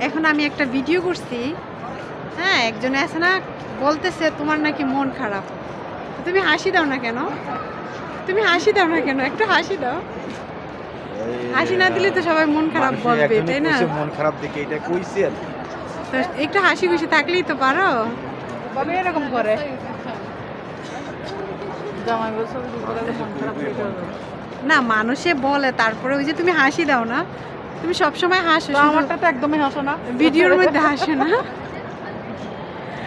এখন আমি একটা ভিডিও করছি, হ্যাঁ, একজন আছে না বলতেছে তোমার নাকি মন খারাপ, তুমি হাসি দাও না কেন? তুমি হাসি দাও না কেন? একটু হাসি দাও। হাসি না দিলে তো সবাই মন খারাপ বলবে, তাই না? মন খারাপ দেখে এটা কইছি আর তো একটু হাসি খুশি থাকলেই তো পারো। কবে এরকম করে জামাই বলছে মন খারাপ হয়ে যাবে না, মানুষে বলে, তারপরে ওই যে তুমি হাসি দাও না, তুমি সবসময় হাসো, তো আমারটা তো একদমই হাসো না, ভিডিওর মধ্যে হাসে না।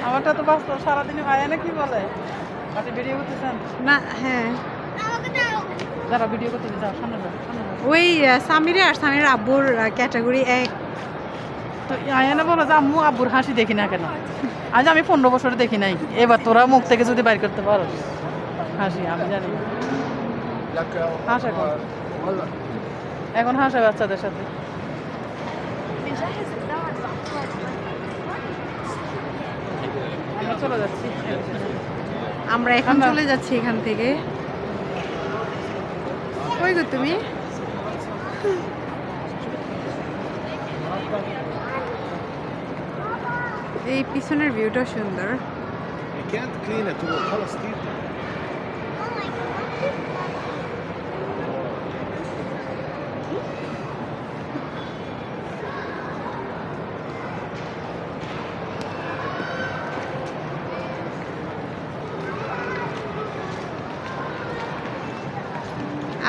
আমারটা তো বাস্তব সারাদিনে ভাই না কি বলে আপনি ভিডিও করতেছেন না, হ্যাঁ, যারা ভিডিও করতে যাও সামনে যাও সামনে যাও। ওই সামিরে আর সামিরের আব্বুর ক্যাটাগরি এক। তো আয়ানা বলো যে আম্মু আব্বুর হাসি দেখি না কেন? আজ আমি 15 বছরে দেখি নাই, এবার তোরা মুখ থেকে যদি বাইর করতে পারো হাসি, আমি জানি হাস এখন হাসে বাচ্চাদের সাথে। আমরা চলে যাচ্ছি, আমরা এখন চলে যাচ্ছি এখান থেকে। কই গো তুমি? এই পিছনের ভিউটা সুন্দর। You can't clean it, هو خلص كتير.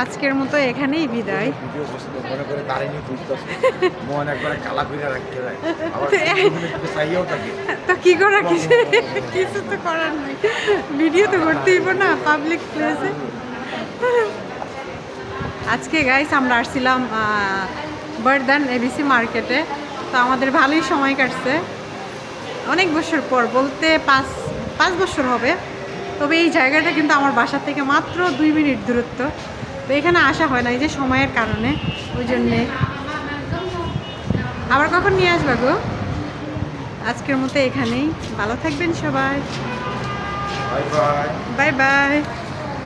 আজকের মতো এখানেই বিদায়। ভিডিও বসে মনে করে দাঁড়িয়ে তুলতেছে, মন একবারে কালা করে রাখতে যায়, আবার চাইও থাকে। তো কি করা, কিছু তো করার নাই, ভিডিও তো করতেই না পাবলিক প্লেসে। আজকে গাইস আমরা আসছিলাম বর্ধমান এবিসি মার্কেটে, তো আমাদের ভালোই সময় কাটছে, অনেক বছর পর, বলতে 5 বছর হবে। তবে এই জায়গাটা কিন্তু আমার বাসা থেকে মাত্র 2 মিনিট দূরত্ব, তো এখানে আসা হয় না এই যে সময়ের কারণে, ওই জন্যে। আবার কখন নিয়ে আসবা গো? আজকের মতো এখানেই, ভালো থাকবেন সবাই, বাই বাই। Bye bye.